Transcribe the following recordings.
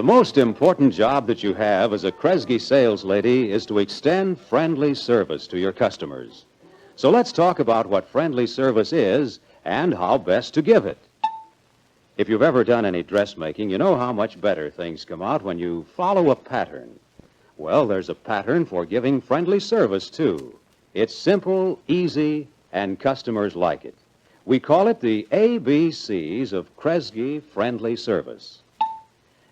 The most important job that you have as a Kresge sales lady is to extend friendly service to your customers. So let's talk about what friendly service is and how best to give it. If you've ever done any dressmaking, you know how much better things come out when you follow a pattern. Well, there's a pattern for giving friendly service, too. It's simple, easy, and customers like it. We call it the ABCs of Kresge Friendly Service.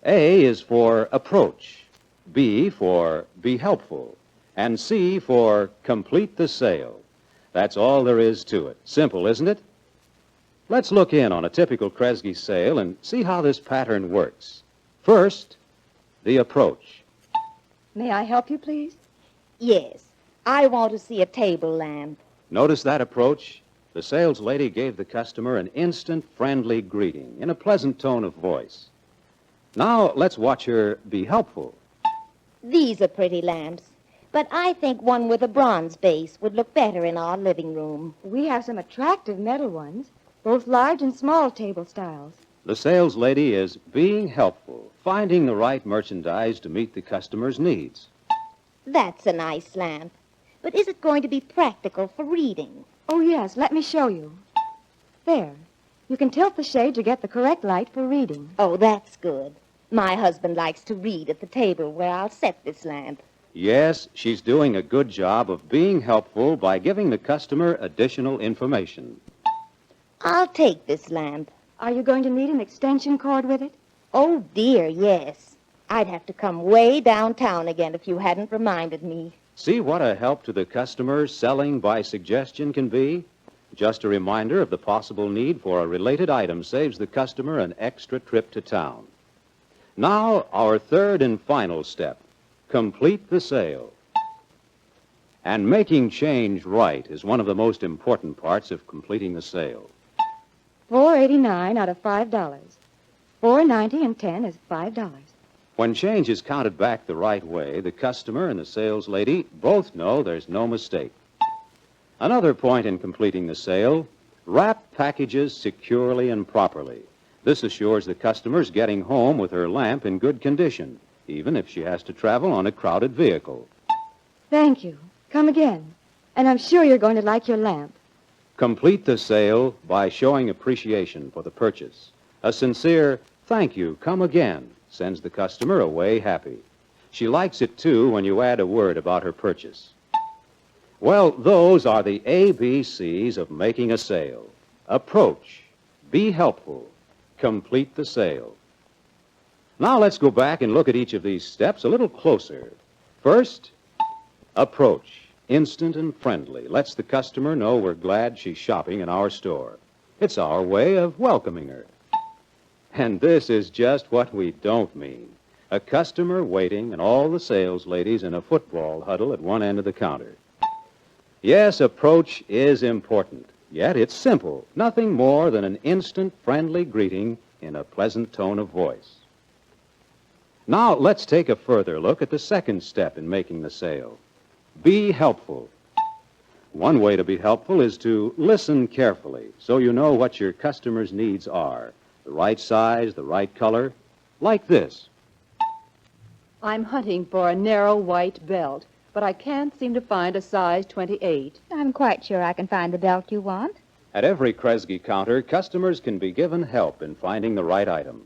A is for approach, B for be helpful, and C for complete the sale. That's all there is to it. Simple, isn't it? Let's look in on a typical Kresge sale and see how this pattern works. First, the approach. May I help you, please? Yes, I want to see a table lamp. Notice that approach? The sales lady gave the customer an instant friendly greeting in a pleasant tone of voice. Now, let's watch her be helpful. These are pretty lamps, but I think one with a bronze base would look better in our living room. We have some attractive metal ones, both large and small table styles. The sales lady is being helpful, finding the right merchandise to meet the customer's needs. That's a nice lamp, but is it going to be practical for reading? Oh, yes, let me show you. There. You can tilt the shade to get the correct light for reading. Oh, that's good. My husband likes to read at the table where I'll set this lamp. Yes, she's doing a good job of being helpful by giving the customer additional information. I'll take this lamp. Are you going to need an extension cord with it? Oh, dear, yes. I'd have to come way downtown again if you hadn't reminded me. See what a help to the customer selling by suggestion can be? Just a reminder of the possible need for a related item saves the customer an extra trip to town. Now, our third and final step, complete the sale. And making change right is one of the most important parts of completing the sale. $4.89 out of $5. $4.90 and 10 is $5. When change is counted back the right way, the customer and the sales lady both know there's no mistake. Another point in completing the sale, wrap packages securely and properly. This assures the customer's getting home with her lamp in good condition, even if she has to travel on a crowded vehicle. Thank you. Come again. And I'm sure you're going to like your lamp. Complete the sale by showing appreciation for the purchase. A sincere, thank you, come again, sends the customer away happy. She likes it, too, when you add a word about her purchase. Well, those are the ABCs of making a sale. Approach, be helpful, complete the sale. Now let's go back and look at each of these steps a little closer. First, approach, instant and friendly, lets the customer know we're glad she's shopping in our store. It's our way of welcoming her. And this is just what we don't mean. A customer waiting and all the sales ladies in a football huddle at one end of the counter. Yes, approach is important, yet it's simple, nothing more than an instant friendly greeting in a pleasant tone of voice. Now, let's take a further look at the second step in making the sale. Be helpful. One way to be helpful is to listen carefully so you know what your customer's needs are. The right size, the right color, like this. I'm hunting for a narrow white belt, but I can't seem to find a size 28. I'm quite sure I can find the belt you want. At every Kresge counter, customers can be given help in finding the right item.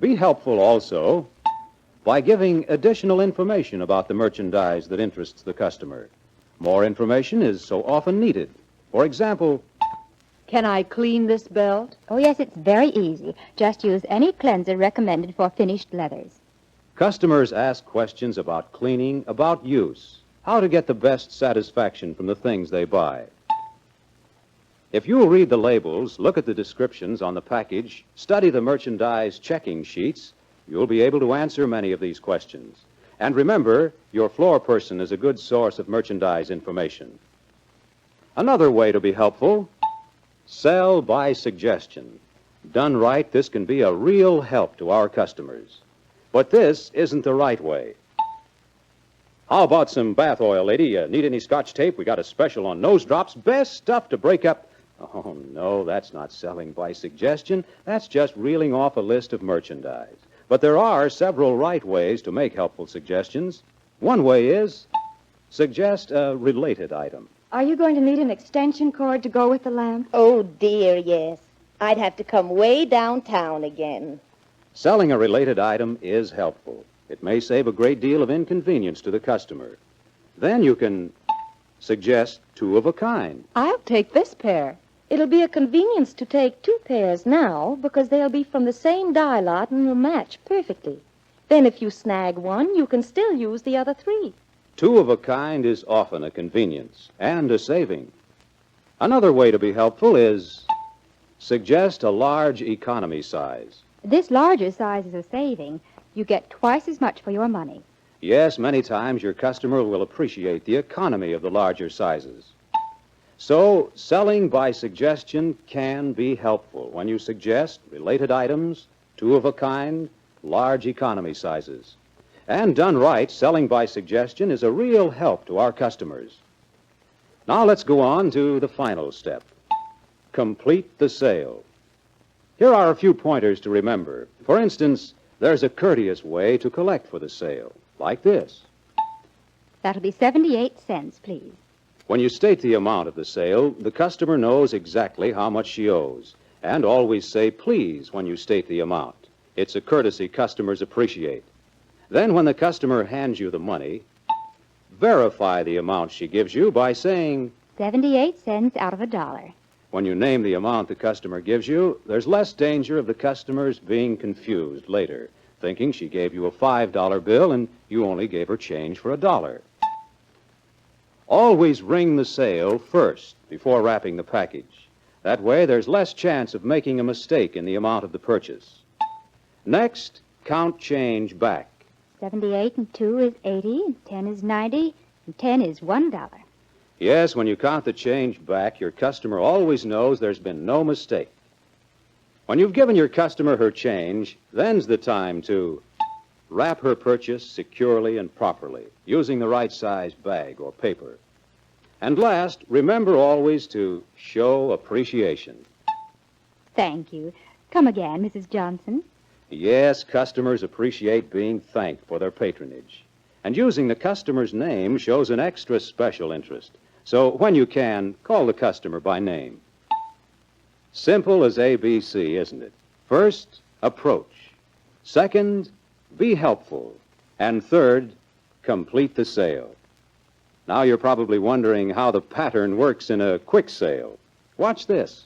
Be helpful also by giving additional information about the merchandise that interests the customer. More information is so often needed. For example, Can I clean this belt? Oh, yes, it's very easy. Just use any cleanser recommended for finished leathers. customers ask questions about cleaning, about use, how to get the best satisfaction from the things they buy. If you'll read the labels, look at the descriptions on the package, study the merchandise checking sheets, you'll be able to answer many of these questions. And remember, your floor person is a good source of merchandise information. Another way to be helpful, sell by suggestion. Done right, this can be a real help to our customers. But this isn't the right way. How about some bath oil, lady? Need any Scotch tape? We got a special on nose drops. Best stuff to break up. Oh, no, that's not selling by suggestion. That's just reeling off a list of merchandise. But there are several right ways to make helpful suggestions. One way is suggest a related item. Are you going to need an extension cord to go with the lamp? Oh, dear, yes. I'd have to come way downtown again. Selling a related item is helpful. It may save a great deal of inconvenience to the customer. Then you can suggest two of a kind. I'll take this pair. It'll be a convenience to take two pairs now because they'll be from the same dye lot and will match perfectly. Then if you snag one, you can still use the other three. Two of a kind is often a convenience and a saving. Another way to be helpful is suggest a large economy size. This larger size is a saving. You get twice as much for your money. Yes, many times your customer will appreciate the economy of the larger sizes. So, selling by suggestion can be helpful when you suggest related items, two of a kind, large economy sizes. And done right, selling by suggestion is a real help to our customers. Now let's go on to the final step. Complete the sale. Here are a few pointers to remember. For instance, there's a courteous way to collect for the sale, like this. That'll be 78 cents, please. When you state the amount of the sale, the customer knows exactly how much she owes. And always say please when you state the amount. It's a courtesy customers appreciate. Then when the customer hands you the money, verify the amount she gives you by saying 78 cents out of $1. When you name the amount the customer gives you, there's less danger of the customers being confused later, thinking she gave you a $5 bill and you only gave her change for $1. Always ring the sale first before wrapping the package. That way there's less chance of making a mistake in the amount of the purchase. Next, count change back. 78 and 2 is 80, and 10 is 90, and 10 is $1. Yes, when you count the change back, your customer always knows there's been no mistake. When you've given your customer her change, then's the time to wrap her purchase securely and properly, using the right size bag or paper. And last, remember always to show appreciation. Thank you. Come again, Mrs. Johnson. Yes, customers appreciate being thanked for their patronage. And using the customer's name shows an extra special interest. So when you can, call the customer by name. Simple as ABC, isn't it? First, approach. Second, be helpful. And third, complete the sale. Now you're probably wondering how the pattern works in a quick sale. Watch this.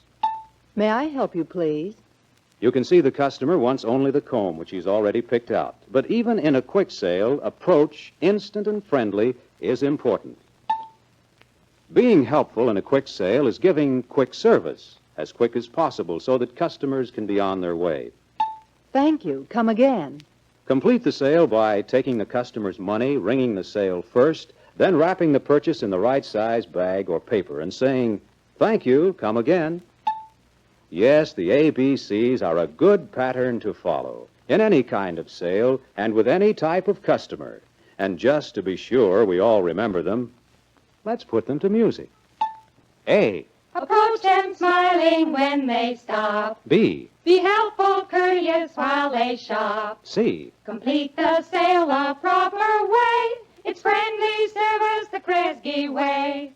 May I help you, please? You can see the customer wants only the comb, which he's already picked out. But even in a quick sale, approach, instant and friendly, is important. Being helpful in a quick sale is giving quick service, as quick as possible, so that customers can be on their way. Thank you. Come again. Complete the sale by taking the customer's money, ringing the sale first, then wrapping the purchase in the right size bag or paper and saying, "Thank you, come again." Yes, the ABCs are a good pattern to follow in any kind of sale and with any type of customer. And just to be sure we all remember them, let's put them to music. A. Approach them smiling when they stop. B. Be helpful, courteous while they shop. C. Complete the sale a proper way. It's friendly service the Kresge way.